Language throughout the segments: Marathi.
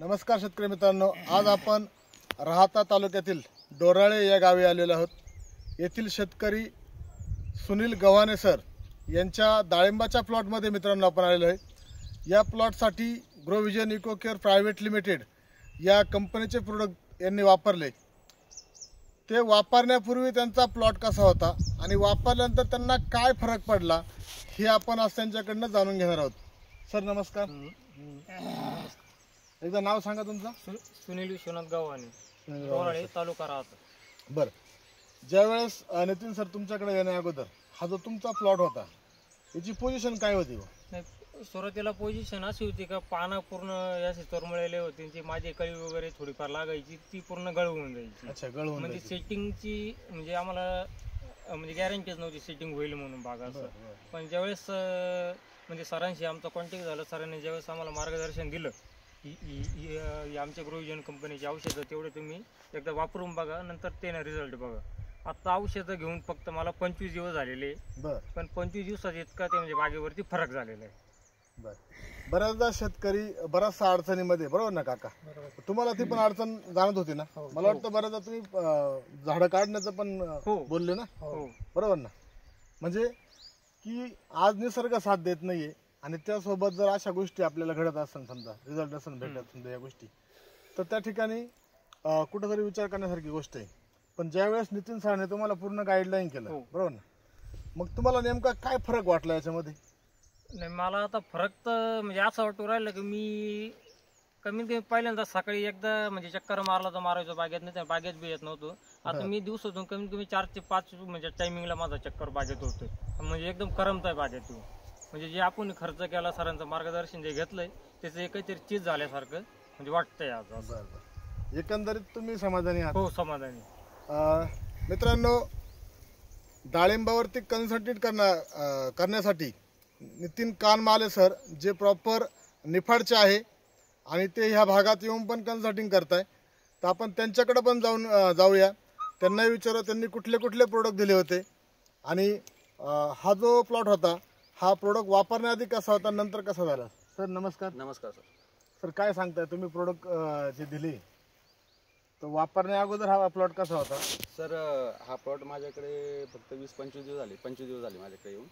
नमस्कार शेतकरी मित्रांनो, आज आपण राहाता तालुक्यातील डोराळे या गावी आलेलो आहोत। येथील शेतकरी सुनील गव्हाणे सर यांच्या डाळिंबाच्या प्लॉटमध्ये मित्रांनो आपण आलेलो आहे। या प्लॉटसाठी Grovision Eco Care private limited या कंपनीचे प्रोडक्ट यांनी वापरले। ते वापरण्यापूर्वी त्यांचा प्लॉट कसा होता आणि वापरल्यानंतर त्यांना काय फरक पडला हे आपण आज त्यांच्याकडून जाणून घेणार आहोत। सर नमस्कार। एकदा नाव सांगा तुमचं। सुनील विश्वनाथ गव्हाणे, डोराळे, तालुका राहाता। बरं, ज्यावेळेस नितीन सर तुमच्याकडे येण्या अगोदर हा जो तुमचा प्लॉट होता याची पोझिशन काय होती? सुरुवातीला पोझिशन अशी होती का पानं पूर्ण असे चोरमळलेले होते, त्यांची माझी कळी वगैरे थोडीफार लागायची, ती पूर्ण गळून जायची। अच्छा, गळून म्हणजे सेटिंगची म्हणजे आम्हाला म्हणजे गॅरंटीच नव्हती सेटिंग होईल म्हणून बागा असं। पण ज्यावेळेस म्हणजे सरांशी आमचा कॉन्टॅक्ट झाला, सरांनी ज्यावेळेस आम्हाला मार्गदर्शन दिलं ही आमच्या ग्रोविजन कंपनीची औषधं तेवढे तुम्ही एकदा वापरून बघा, नंतर ते ना रिझल्ट बघा। आता औषधं घेऊन फक्त मला 25 दिवस झालेले, पण 25 दिवसात इतका ते म्हणजे बागेवरती फरक झालेला आहे। बऱ्याचदा शेतकरी बऱ्याचशा अडचणीमध्ये, बरोबर ना काका? तुम्हाला ती पण अडचण जाणत होती ना? मला वाटतं बऱ्याचदा तुम्ही झाडं काढण्याचं पण बोलले ना, बरोबर ना? म्हणजे की आज निसर्ग साथ देत नाहीये आणि त्यासोबत जर अशा गोष्टी आपल्याला घडत असेल, समजा रिझल्ट असेल भेटत समजा या गोष्टी, तर त्या ठिकाणी कुठेतरी विचार करण्यासारखी गोष्ट आहे। पण ज्यावेळेस नितीन सरांनी तुम्हाला पूर्ण गाईडलाईन केलं, बरोबर ना, मग तुम्हाला नेमका काय फरक वाटला याच्यामध्ये? नाही, मला आता फरक तर म्हणजे असं वाटू राहिलं की मी कमीत कमी पहिल्यांदा सकाळी एकदा म्हणजे चक्कर मारला तर मारायचो बागेत, नाही बागेत बी येत नव्हतो। आता मी दिवसातून कमीत कमी 4 ते 5 म्हणजे टायमिंगला माझा चक्कर बागेत होतोय, म्हणजे एकदम करमत आहे बागेत। म्हणजे जे आपण खर्च केला, सरांचं मार्गदर्शन जे घेतलंय त्याचं काहीतरी चीज झाल्यासारखं म्हणजे वाटतंय आज। एकंदरीत तुम्ही समाधानी आहात? हो, समाधानी। मित्रांनो, डाळिंबावरती कन्सल्टेट करण्यासाठी नितीन कानमाले सर जे प्रॉपर निफाडचे आहे आणि ते ह्या भागात येऊन पण कन्सल्टिंग करताय, तर आपण त्यांच्याकडे पण जाऊया, त्यांनाही विचारू त्यांनी कुठले कुठले प्रोडक्ट दिले होते आणि हा जो प्लॉट होता हा प्रोडक्ट वापरण्याआधी कसा होता, नंतर कसा झाला। सर नमस्कार। नमस्कार सर। सर काय सांगताय तुम्ही प्रोडक्ट जे दिले तर वापरण्या अगोदर हा प्लॉट कसा होता? सर हा प्लॉट माझ्याकडे फक्त 20-25 दिवस झाले, 25 दिवस झाले माझ्याकडे येऊन।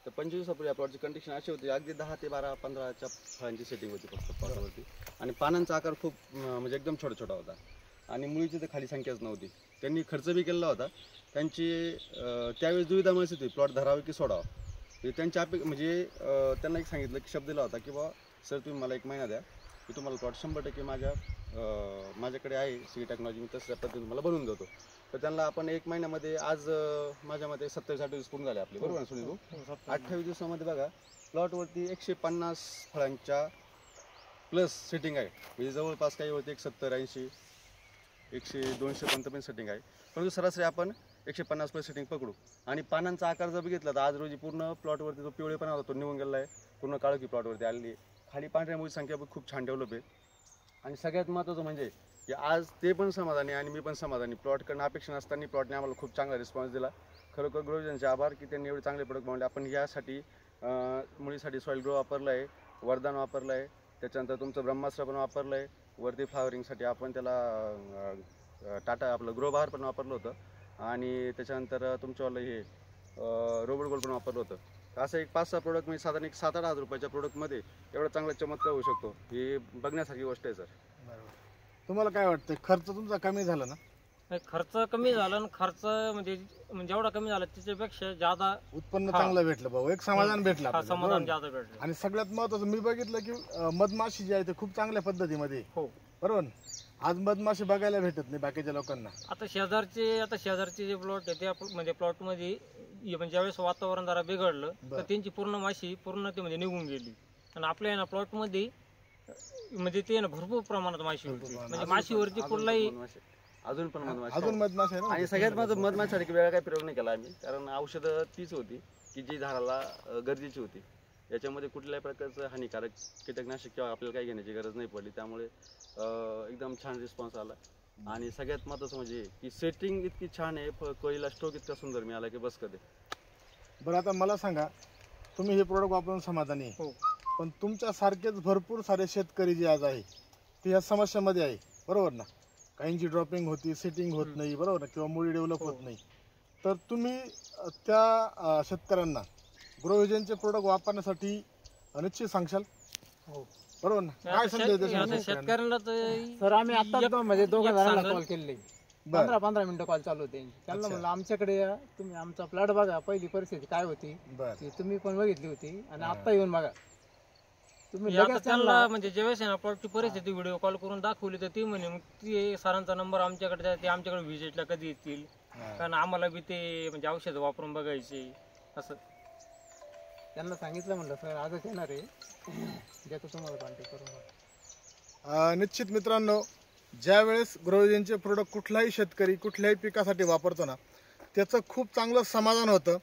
तर 25 दिवसापूर्वी या प्लॉटची कंडिशन अशी होती, अगदी 10 ते 12-15च्या फळांची सेटिंग होती फक्त प्लॉटवरती, आणि पानांचा आकार खूप म्हणजे एकदम छोटा छोटा होता आणि मुळीची तर खाली संख्याच नव्हती। त्यांनी खर्च बी केला होता, त्यांची त्यावेळेस दुविधा मस्त होती, प्लॉट धरावे की सोडावा। त्यांच्या म्हणजे त्यांना एक सांगितलं की शब्द दिला होता की बा सर तुम्ही मला 1 महिना द्या, की तुम्हाला प्लॉट 100% माझ्याकडे आहे सी टेक्नॉलॉजी, मी तसं पद्धतीने तुम्हाला बनवून देतो। तर त्यांना आपण 1 महिन्यामध्ये आज माझ्या मते 27-28 दिवस पूर्ण झाले आपले, बरोबर ना सुनील भाऊ? 28 दिवसामध्ये बघा प्लॉटवरती 150 फळांच्या प्लस सेटिंग आहे, म्हणजे जवळपास काही वरती 70-80 100-200 पर्यंत पण सेटिंग आहे, परंतु सरासरी आपण 150 प्लस सेटिंग पकडू। आणि पानांचा आकार जर बघितला तर आज रोजी पूर्ण प्लॉटवरती जो पिवळेपणा होता तो निघून गेला आहे, पूर्ण काळोखी प्लॉटवरती आलेली आहे, खाली पांढऱ्या मुळी संख्या पण खूप छान डेव्हलप आहे। आणि सगळ्यात महत्त्वाचं म्हणजे की आज ते पण समाधानी आणि मी पण समाधानी, प्लॉटकडून अपेक्षा नसताना प्लॉटने आम्हाला खूप चांगला रिस्पॉन्स दिला। खरोखर ग्रोविजनचे आभार की त्यांनी एवढे चांगले प्रोडक्ट बनवले। आपण यासाठी मुळीसाठी सॉईल ग्रो वापरलं आहे, वरदान वापरलं आहे, त्याच्यानंतर तुमचं ब्रह्मास्त्र पण वापरलं आहे, वरती फ्लावरिंगसाठी आपण त्याला टाटा आपलं ग्रो बहार पण वापरलं होतं, आणि त्याच्यानंतर तुमच्यावालं हे रोबोट गोल्ड पण वापरलं होतं। असं एक 5-6 प्रोडक्ट म्हणजे साधारण 7-8 हजार रुपयाच्या प्रोडक्टमध्ये एवढा चांगला चमत्कार होऊ शकतो, ही बघण्यासारखी गोष्ट आहे सर। तुम्हाला काय वाटतं, खर्च तुमचा कमी झाला ना? खर्च कमी झाला आणि खर्च म्हणजे जेवढा कमी झाला त्याच्यापेक्षा जादा उत्पन्न चांगलं भेटलं भाऊ, एक समाधान भेटलं आपल्याला, समाधान जादा भेटलं। आणि सगळ्यात महत्त्वाचं मी बघितलं की मधमाशी जी आहे ते खूप चांगल्या पद्धतीमध्ये, हो बरोबर, आज मधमाशी बघायला भेटत नाही बाकीच्या लोकांना। आता शेजारचे जे प्लॉट आहे त्या म्हणजे प्लॉटमध्ये म्हणजे ज्यावेळेस वातावरण जरा बिघडलं तर त्यांची पूर्ण माशी पूर्ण ते म्हणजे निघून गेली, आणि आपल्या या प्लॉटमध्ये म्हणजे ते ना भरपूर प्रमाणात माशी होती, म्हणजे माशीवरती कुठलाही अजून पण मधमाशी आहे। आणि सगळ्यात माझं मधमाशीसाठी वेगळा काही प्रयोग नाही केला आम्ही, कारण औषधं तीच होती की जी झाडाला गरजेची होती, याच्यामध्ये कुठल्याही प्रकारचं हानिकारक कीटकनाशक किंवा आपल्याला काही घेण्याची गरज नाही पडली, त्यामुळे एकदम छान रिस्पॉन्स आला। आणि सगळ्यात महत्त्वाचं म्हणजे की सेटिंग इतकी छान आहे, कळीला स्ट्रोक इतका सुंदर मिळाला की बस कधी। बरं, आता मला सांगा, तुम्ही हे प्रोडक्ट वापरून समाधानी आहे, पण तुमच्या सारखेच भरपूर सारे शेतकरी जे आज आहे ती ह्या समस्यामध्ये आहे, बरोबर ना. काहींची ड्रॉपिंग होती, सेटिंग होत नाही, बरोबर ना, किंवा मुळी डेव्हलप होत नाही. तर तुम्ही त्या शेतकऱ्यांना ग्रोविजनचे प्रोडक्ट वापरण्यासाठी निश्चित सांगशाल, बरोबर ना. काय संदेश देशाल शेतकऱ्यांना सर आम्ही आता म्हणजे दोघा जणांना कॉल केलेले, बरं. 15 मिनिटं कॉल चालू होते. त्यांना म्हणलं आमच्याकडे या, तुम्ही आमचा प्लॉट बघा, पहिली परिस्थिती काय होती बर ती तुम्ही पण बघितली होती, आणि आता येऊन बघा तुम्ही आता लगेच त्यांना म्हणजे ज्यावेळेस आहे ना प्लॉटची परिस्थिती व्हिडिओ कॉल करून दाखवली तर ती म्हणे मग ते सरांचा नंबर आमच्याकडे द्या, ते आमच्याकडे व्हिजिटला कधी येतील, कारण आम्हाला बी ते म्हणजे औषध वापरून बघायचे असं. त्यांना सांगितलं, म्हणलं सर आजच येणार आहे, देतो तुम्हाला कॉन्टॅक्ट करून. निश्चित मित्रांनो, ज्यावेळेस ग्रोविजनचे प्रोडक्ट कुठलाही शेतकरी कुठल्याही पिकासाठी वापरतो ना, त्याचं खूप चांगलं समाधान होतं,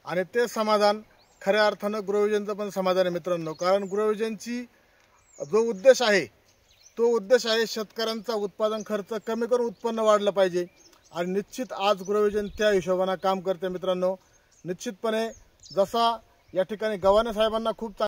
आणि ते समाधान खऱ्या अर्थानं ग्रोविजनचं पण समाधान आहे मित्रांनो. कारण ग्रोविजनची जो उद्देश आहे तो उद्देश आहे शेतकऱ्यांचा उत्पादन खर्च कमी करून उत्पन्न वाढलं पाहिजे, आणि निश्चित आज ग्रोविजन त्या हिशोबानं काम करते मित्रांनो. निश्चितपणे जसा या ठिकाणी गव्हाणे साहेबांना खूप